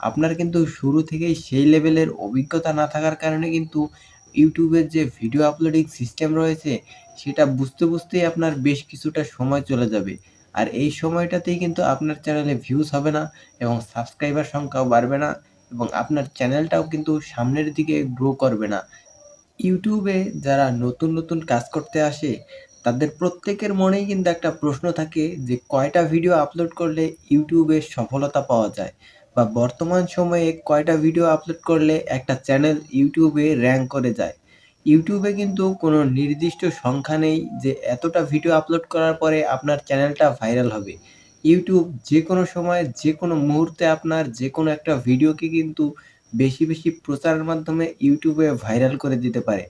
আপনার কিন্তু শুরু থেকেই সেই লেভেলের অভিজ্ঞতা না থাকার কারণে কিন্তু ইউটিউবের যে ভিডিও আপলোডিং সিস্টেম রয়েছে সেটা বুঝতেই আপনার বেশ কিছুটা সময় চলে যাবে। আর এই সময়টাতেই কিন্তু আপনার চ্যানেলে ভিউজ হবে না এবং সাবস্ক্রাইবার সংখ্যাও বাড়বে না এবং আপনার চ্যানেলটাও কিন্তু সামনের দিকে গ্রো করবে না। ইউটিউবে যারা নতুন কাজ করতে আসে তাদের প্রত্যেকের মনেই কিন্তু একটা প্রশ্ন থাকে যে কয়টা ভিডিও আপলোড করলে ইউটিউবে সফলতা পাওয়া যায় বা বর্তমান সময়ে কয়টা ভিডিও আপলোড করলে একটা চ্যানেল ইউটিউবে র্যাঙ্ক করে যায়। ইউটিউবে কিন্তু কোনো নির্দিষ্ট সংখ্যা নেই যে এতটা ভিডিও আপলোড করার পরে আপনার চ্যানেলটা ভাইরাল হবে। ইউটিউব যেকোনো সময় যেকোনো মুহূর্তে আপনার যেকোনো একটা ভিডিওকে কিন্তু বেশি প্রচারের মাধ্যমে ইউটিউবে ভাইরাল করে দিতে পারে।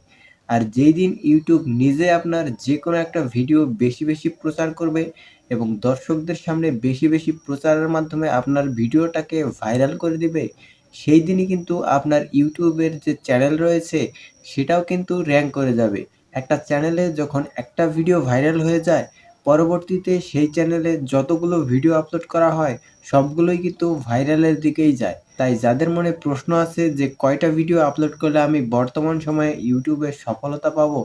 আর যেইদিন ইউটিউব নিজে আপনার যেকোনো একটা ভিডিও বেশি প্রচার করবে এবং দর্শকদের সামনে বেশি প্রচারের মাধ্যমে আপনার ভিডিওটাকে ভাইরাল করে দিবে, সেই দিনই কিন্তু আপনার ইউটিউবের যে চ্যানেল রয়েছে সেটাও কিন্তু র‍্যাঙ্ক করে যাবে। একটা চ্যানেলে যখন একটা ভিডিও ভাইরাল হয়ে যায়, পরবর্তীতে সেই চ্যানেলে যতগুলো ভিডিও আপলোড করা হয় সবগুলোই কিন্তু ভাইরালের দিকেই যায়। তাই যাদের মনে প্রশ্ন আছে যে কয়টা ভিডিও আপলোড করলে আমি বর্তমান সময়ে ইউটিউবে সফলতা পাবো,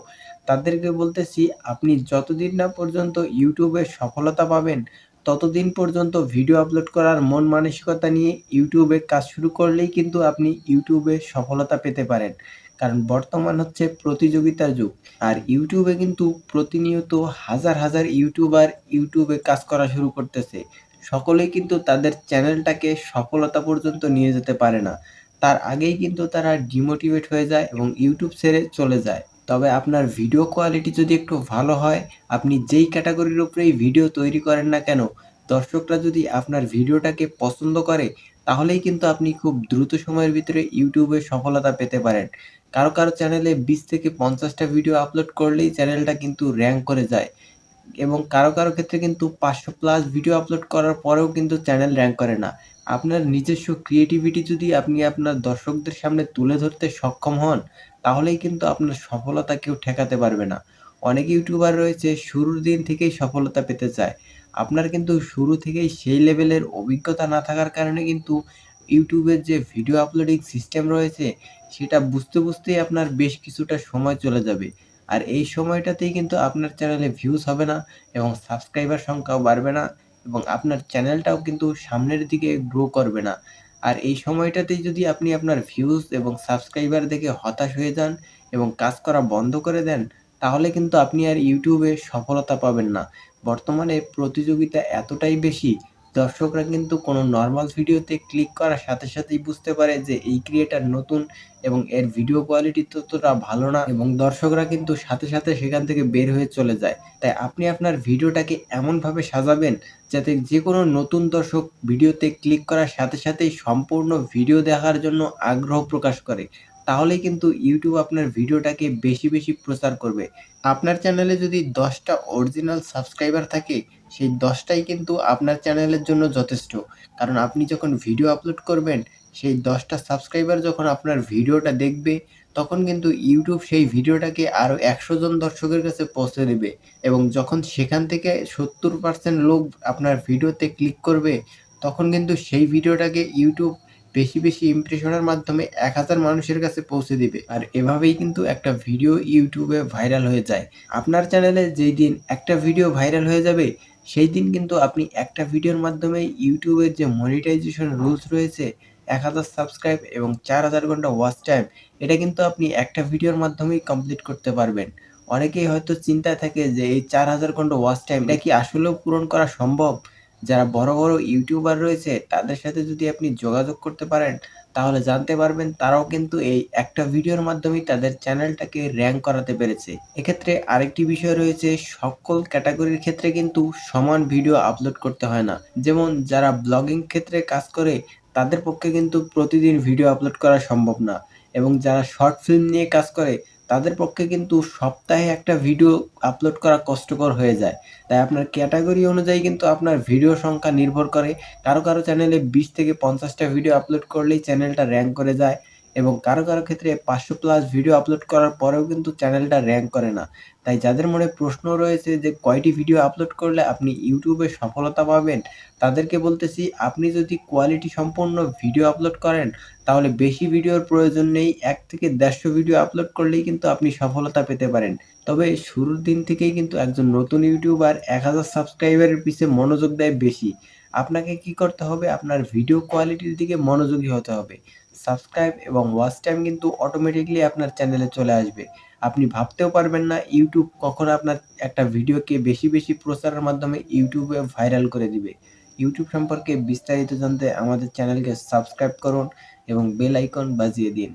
তাদেরকে বলতেছি আপনি যতদিন না পর্যন্ত ইউটিউবে সফলতা পাবেন, ততদিন পর্যন্ত ভিডিও আপলোড করার মন মানসিকতা নিয়ে ইউটিউবে কাজ শুরু করলেই কিন্তু আপনি ইউটিউবে সফলতা পেতে পারেন। কারণ বর্তমান হচ্ছে প্রতিযোগিতার যুগ। আর ইউটিউবে কিন্তু প্রতিনিয়ত হাজার ইউটিউবার ইউটিউবে কাজ করা শুরু করতেছে। সকলেই কিন্তু তাদের চ্যানেলটাকে সফলতা পর্যন্ত নিয়ে যেতে পারে না। তার আগেই কিন্তু তারা ডিমোটিভেট হয়ে যায় এবং ইউটিউব ছেড়ে চলে যায়। তবে আপনার ভিডিও কোয়ালিটি যদি একটু ভালো হয়, আপনি যেই ক্যাটাগরির উপরেই ভিডিও তৈরি করেন না কেন, দর্শকরা যদি আপনার ভিডিওটাকে পছন্দ করে, তাহলেই কিন্তু আপনি খুব দ্রুত সময়ের ভিতরে ইউটিউবে সফলতা পেতে পারেন। কারো চ্যানেলে ২০ থেকে ৫০ টা ভিডিও আপলোড করলেই চ্যানেলটা কিন্তু র‍্যাঙ্ক করে যায়। এবং কারো ক্ষেত্রে কিন্তু ৫০০ প্লাস ভিডিও আপলোড করার পরেও কিন্তু চ্যানেল র‍্যাঙ্ক করে না। আপনার নিজস্ব ক্রিয়েটিভিটি যদি আপনি আপনার দর্শকদের সামনে তুলে ধরতে সক্ষম হন, তাহলেই কিন্তু আপনার সফলতা কেউ ঠেকাতে পারবে না। অনেক ইউটিউবার রয়েছে শুরুর দিন থেকেই সফলতা পেতে চায়। আপনার কিন্তু শুরু থেকেই সেই লেভেলের অভিজ্ঞতা না থাকার কারণে কিন্তু ইউটিউবের যে ভিডিও আপলোডিং সিস্টেম রয়েছে, সেটা বুঝতেই আপনার বেশ কিছুটা সময় চলে যাবে। আর এই সময়টাতেই কিন্তু আপনার চ্যানেলে ভিউজ হবে না এবং সাবস্ক্রাইবার সংখ্যাও বাড়বে না এবং আপনার চ্যানেলটাও কিন্তু সামনের দিকে গ্রো করবে না। আর এই সময়টাতেই যদি আপনি আপনার ভিউজ এবং সাবস্ক্রাইবার দেখে হতাশ হয়ে যান এবং কাজ করা বন্ধ করে দেন, তাহলে কিন্তু আপনি আর ইউটিউবে সফলতা পাবেন না। বর্তমানে প্রতিযোগিতা এতটাই বেশি, দর্শকরা কিন্তু কোনো নরমাল ভিডিওতে ক্লিক করার সাথেই বুঝতে পারে যে এই ক্রিয়েটর নতুন এবং এর ভিডিও কোয়ালিটি ততটা ভালো না এবং দর্শকরা কিন্তু সাথে সেখান থেকে বের হয়ে চলে যায়। তাই আপনি আপনার ভিডিওটাকে এমনভাবে সাজাবেন যাতে যেকোনো নতুন দর্শক ভিডিওতে ক্লিক করার সাথেই সম্পূর্ণ ভিডিও দেখার জন্য আগ্রহ প্রকাশ করে। তাহলেই কিন্তু ইউটিউব আপনার ভিডিওটাকে বেশি প্রচার করবে। আপনার চ্যানেলে যদি ১০ টা অরিজিনাল সাবস্ক্রাইবার থাকে, সেই ১০ টাই কিন্তু আপনার চ্যানেলের জন্য যথেষ্ট। কারণ আপনি যখন ভিডিও আপলোড করবেন, সেই ১০ টা সাবস্ক্রাইবার যখন আপনার ভিডিওটা দেখবে, তখন কিন্তু ইউটিউব সেই ভিডিওটাকে আরও ১০০ জন দর্শকের কাছে পৌঁছে দিবে এবং যখন সেখান থেকে ৭০% লোক আপনার ভিডিওতে ক্লিক করবে, তখন কিন্তু সেই ভিডিওটাকে ইউটিউব বেশি ইমপ্রেশনের মাধ্যমে ১০০০ মানুষের কাছে পৌঁছে দিবে। আর এভাবেই কিন্তু একটা ভিডিও ইউটিউবে ভাইরাল হয়ে যায়। আপনার চ্যানেলে যেইদিন একটা ভিডিও ভাইরাল হয়ে যাবে, সেই দিন কিন্তু আপনি একটা ভিডিওর মাধ্যমেই ইউটিউবের যে মনিটাইজেশন রুলস রয়েছে, ১০০০ সাবস্ক্রাইব এবং ৪০০০ ঘন্টা ওয়াচ টাইম, এটা কিন্তু আপনি একটা ভিডিওর মাধ্যমেই কমপ্লিট করতে পারবেন। অনেকেই হয়তো চিন্তায় থাকে যে এই ৪০০০ ঘন্টা ওয়াচ টাইম এটা কি আসলেও পূরণ করা সম্ভব? যারা বড় ইউটিউবার রয়েছে তাদের সাথে যদি আপনি যোগাযোগ করতে পারেন, তাহলে জানতে পারবেন তারাও কিন্তু এই একটা ভিডিওর মাধ্যমেই তাদের চ্যানেলটাকে র‍্যাঙ্ক করাতে পেরেছে। এক্ষেত্রে আরেকটি বিষয় রয়েছে, সকল ক্যাটাগরির ক্ষেত্রে কিন্তু সমান ভিডিও আপলোড করতে হয় না। যেমন যারা ব্লগিং ক্ষেত্রে কাজ করে তাদের পক্ষে কিন্তু প্রতিদিন ভিডিও আপলোড করা সম্ভব না এবং যারা শর্ট ফিল্ম নিয়ে কাজ করে তাদের পক্ষে কিন্তু সপ্তাহে একটা ভিডিও আপলোড করা কষ্টকর হয়ে যায়। তাই আপনার ক্যাটাগরি অনুযায়ী কিন্তু আপনার ভিডিও সংখ্যা নির্ভর করে। কারো চ্যানেলে ২০ থেকে ৫০ টা ভিডিও আপলোড করলেই চ্যানেলটা র‍্যাঙ্ক করে যায় এবং কারো ক্ষেত্রে ৫০০ প্লাস ভিডিও আপলোড করার পরেও কিন্তু চ্যানেলটা র‍্যাঙ্ক করে না। তাই যাদের মনে প্রশ্ন রয়েছে যে কয়টি ভিডিও আপলোড করলে আপনি ইউটিউবে সফলতা পাবেন, তাদেরকে বলতেছি আপনি যদি কোয়ালিটি সম্পন্ন ভিডিও আপলোড করেন তাহলে বেশি ভিডিওর প্রয়োজন নেই। ১ থেকে ১৫০ ভিডিও আপলোড করলেই কিন্তু আপনি সফলতা পেতে পারেন। তবে শুরুর দিন থেকেই কিন্তু একজন নতুন ইউটিউবার ১,০০০ সাবস্ক্রাইবারের পিছে মনোযোগ দেয় বেশি। আপনাকে কি করতে হবে? আপনার ভিডিও কোয়ালিটির দিকে মনোযোগী হতে হবে। সাবস্ক্রাইব এবং ওয়াচ টাইম কিন্তু অটোমেটিক্যালি আপনার চ্যানেলে চলে আসবে। আপনি ভাবতেও পারবেন না ইউটিউব কখন আপনার একটা ভিডিওকে বেশি প্রচারের মাধ্যমে ইউটিউবে ভাইরাল করে দিবে। ইউটিউব সম্পর্কে বিস্তারিত জানতে আমাদের চ্যানেলকে সাবস্ক্রাইব করুন এবং বেল আইকন বাজিয়ে দিন।